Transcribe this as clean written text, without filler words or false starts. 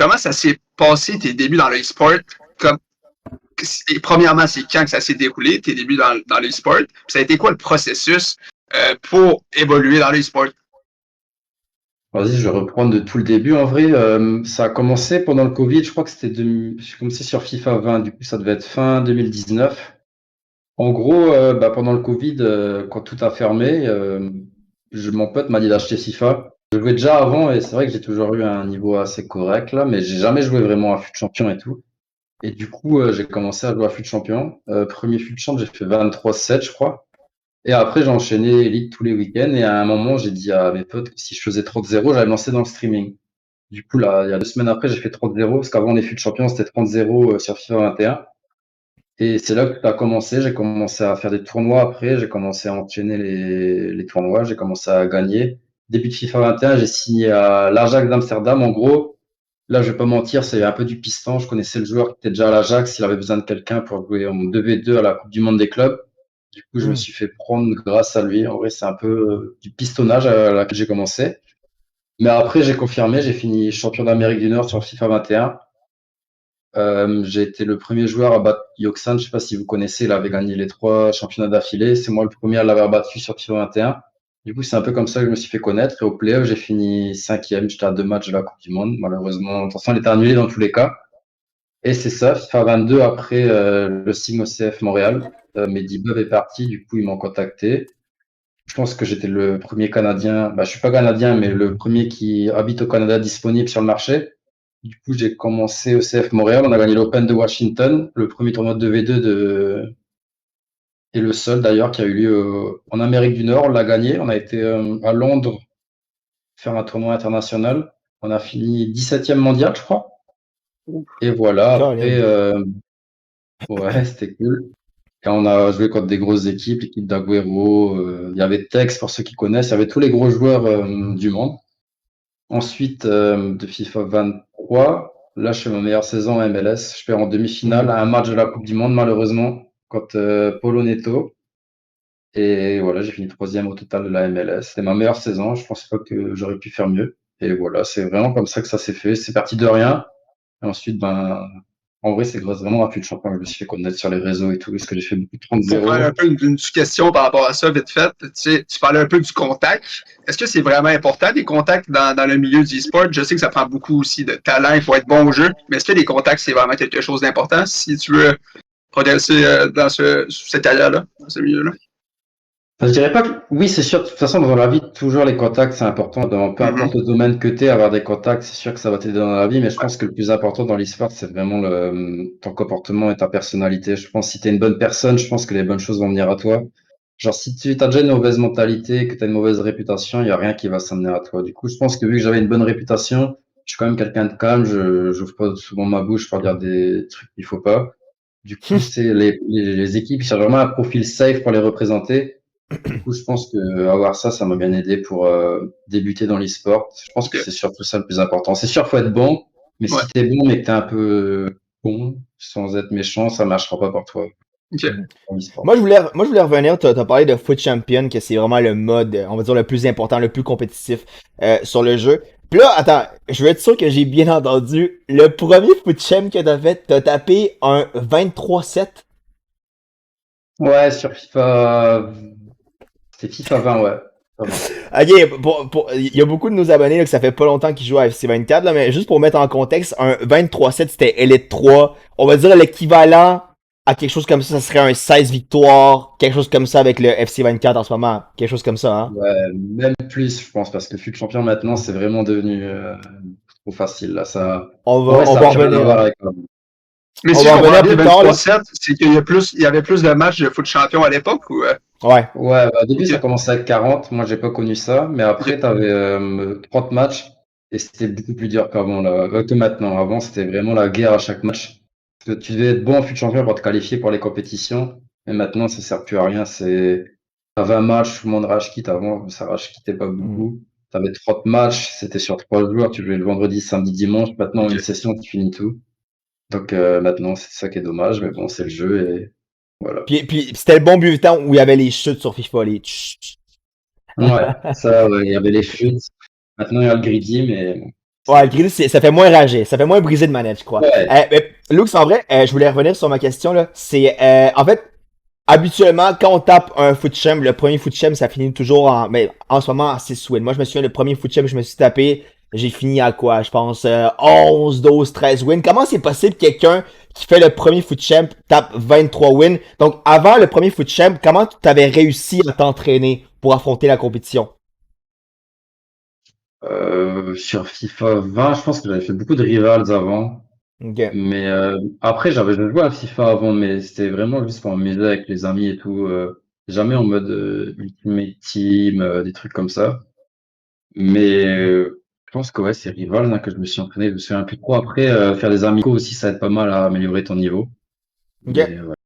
comment ça s'est passé tes débuts dans l'e-sport? Comme, premièrement, c'est quand que ça s'est déroulé, tes débuts dans l'e-sport? Puis ça a été quoi le processus pour évoluer dans l'e-sport? Vas-y, je vais reprendre de tout le début. En vrai, ça a commencé pendant le Covid. Je crois que j'ai commencé sur FIFA 20. Du coup, ça devait être fin 2019. En gros, pendant le Covid, quand tout a fermé, mon pote m'a dit d'acheter FIFA. Je jouais déjà avant et c'est vrai que j'ai toujours eu un niveau assez correct là, mais j'ai jamais joué vraiment à FUT Champion et tout. Et du coup, j'ai commencé à jouer à FUT Champion. Premier FUT Champ, j'ai fait 23-7, je crois. Et après, j'ai enchaîné Elite tous les week-ends. Et à un moment, j'ai dit à mes potes que si je faisais 30-0, j'allais me lancer dans le streaming. Du coup, là, il y a 2 semaines après, j'ai fait 30-0, parce qu'avant les FUT Champions, c'était 30-0 sur FIFA 21. Et c'est là que ça a commencé. J'ai commencé à faire des tournois après. J'ai commencé à enchaîner les tournois. J'ai commencé à gagner. Début de FIFA 21, j'ai signé à l'Ajax d'Amsterdam. En gros, là, je vais pas mentir, c'est un peu du piston. Je connaissais le joueur qui était déjà à l'Ajax. Il avait besoin de quelqu'un pour jouer en 2v2 à la Coupe du Monde des clubs. Du coup, je me suis fait prendre grâce à lui. En vrai, c'est un peu du pistonnage à laquelle j'ai commencé. Mais après, j'ai confirmé. J'ai fini champion d'Amérique du Nord sur FIFA 21. J'ai été le premier joueur à battre Yoxan. Je sais pas si vous connaissez, il avait gagné les 3 championnats d'affilée. C'est moi le premier à l'avoir battu sur FIFA 21. Du coup, c'est un peu comme ça que je me suis fait connaître. Et au play-off, j'ai fini 5e. J'étais à 2 matchs de la Coupe du Monde. Malheureusement, de toute façon, elle était annulée dans tous les cas. Et c'est ça, FIFA 22, après le signe au CF Montréal. Mehdi Beuve est parti, du coup, ils m'ont contacté. Je pense que j'étais le premier Canadien, je suis pas Canadien, mais le premier qui habite au Canada disponible sur le marché. Du coup, j'ai commencé au CF Montréal. On a gagné l'Open de Washington, le premier tournoi de 2v2 et le seul d'ailleurs qui a eu lieu en Amérique du Nord. On l'a gagné. On a été à Londres faire un tournoi international. On a fini 17e mondial, je crois. Et voilà, après, ouais, c'était cool. Quand on a joué contre des grosses équipes, l'équipe d'Agüero, il y avait Tex pour ceux qui connaissent, il y avait tous les gros joueurs du monde. Ensuite, de FIFA 23, là je fais ma meilleure saison en MLS. Je perds en demi-finale à un match de la Coupe du Monde malheureusement contre Polo Neto. Et voilà, j'ai fini 3e au total de la MLS. C'était ma meilleure saison, je pensais pas que j'aurais pu faire mieux. Et voilà, c'est vraiment comme ça que ça s'est fait. C'est parti de rien. Et ensuite, en vrai, c'est grâce vraiment à FUT Champion que je me suis fait connaître sur les réseaux et tout, parce que j'ai fait beaucoup de Pour 30-0. faire un peu une question par rapport à ça, vite fait, tu parlais un peu du contact. Est-ce que c'est vraiment important, des contacts dans le milieu du e-sport? Je sais que ça prend beaucoup aussi de talent, il faut être bon au jeu, mais est-ce que les contacts, c'est vraiment quelque chose d'important si tu veux progresser dans cette carrière-là, dans ce milieu-là? Je dirais pas que oui, c'est sûr. De toute façon, dans la vie, toujours les contacts, c'est important. Peu importe le domaine que tu es, avoir des contacts, c'est sûr que ça va t'aider dans la vie. Mais je pense que le plus important dans l'e-sport, c'est vraiment ton comportement et ta personnalité. Je pense que si tu es une bonne personne, je pense que les bonnes choses vont venir à toi. Genre, si tu as déjà une mauvaise mentalité, que tu as une mauvaise réputation, il y a rien qui va s'amener à toi. Du coup, je pense que vu que j'avais une bonne réputation, je suis quand même quelqu'un de calme. Je n'ouvre pas souvent ma bouche pour dire des trucs qu'il faut pas. Du coup, c'est les équipes qui cherchent vraiment un profil safe pour les représenter. Du coup, je pense que avoir ça, ça m'a bien aidé pour débuter dans l'e-sport. Je pense que Okay. c'est surtout ça le plus important. C'est sûr, faut être bon, mais Ouais. si t'es bon mais que t'es un peu bon, sans être méchant, ça marchera pas pour toi Okay. dans l'e-sport. Moi, je voulais revenir, t'as parlé de FUT Champion, que c'est vraiment le mode, on va dire, le plus important, le plus compétitif sur le jeu. Puis là, attends, je veux être sûr que j'ai bien entendu. Le premier FUT Champ que t'as fait, t'as tapé un 23-7. Ouais, sur FIFA, c'était FIFA 20, ouais. Ok, il y a beaucoup de nos abonnés là, que ça fait pas longtemps qu'ils jouent à FC24, là, mais juste pour mettre en contexte, un 23-7, c'était Elite 3. On va dire l'équivalent à quelque chose comme ça serait un 16 victoires, quelque chose comme ça avec le FC24 en ce moment. Quelque chose comme ça, hein? Ouais, même plus, je pense, parce que FUT Champion maintenant, c'est vraiment devenu trop facile. Là, ça, On en vrai, va ça a plus rien à revenir. voir avec. Mais On si va je en comprends revenir bien, plus tard, là. 23-7, c'est qu'il y avait plus de matchs de foot champion à l'époque ou. Ouais. Ouais, au début, ça Ok. commençait avec 40. Moi, j'ai pas connu ça. Mais après, Ok. tu avais 30 matchs et c'était beaucoup plus dur qu'avant, là, que maintenant. Avant, c'était vraiment la guerre à chaque match. Parce que tu devais être bon en fut champion pour te qualifier pour les compétitions. Mais maintenant, ça sert plus à rien. T'as 20 matchs, tout le monde rage quitte. Avant, ça rage quittait pas Mm. beaucoup. T'avais 30 matchs, c'était sur 3 jours. Tu jouais le vendredi, samedi, dimanche. Maintenant, Ok. une session, tu finis tout. Donc, maintenant, c'est ça qui est dommage. Mais bon, c'est le jeu et voilà. Puis c'était le bon but temps où il y avait les chutes sur FIFA, les tch, tch. Ouais, ça, ouais, il y avait les chutes. Maintenant, il y a le greedy, mais bon. Ouais, le grill, ça fait moins rager, ça fait moins briser de manette, je crois. Ouais. Mais, Lux, en vrai, je voulais revenir sur ma question, là. C'est, en fait, habituellement, quand on tape un foot champ, le premier foot champ, ça finit toujours en ce moment, à 6 wins. Moi, je me souviens, le premier foot champ que je me suis tapé, j'ai fini à quoi? Je pense, 11, 12, 13 wins. Comment c'est possible que quelqu'un qui fait le premier foot champ tape 23 wins? Donc, avant le premier foot champ, comment tu avais réussi à t'entraîner pour affronter la compétition? Sur FIFA 20, je pense que j'avais fait beaucoup de rivals avant. Ok. Mais après, j'avais déjà joué à FIFA avant, mais c'était vraiment juste pour m'amuser avec les amis et tout. Jamais en mode Ultimate Team, des trucs comme ça. Mais je pense que ouais, c'est Rival hein, que je me suis entraîné. Je me souviens plus trop. Après, faire des amicaux aussi, ça aide pas mal à améliorer ton niveau. Ok. Mais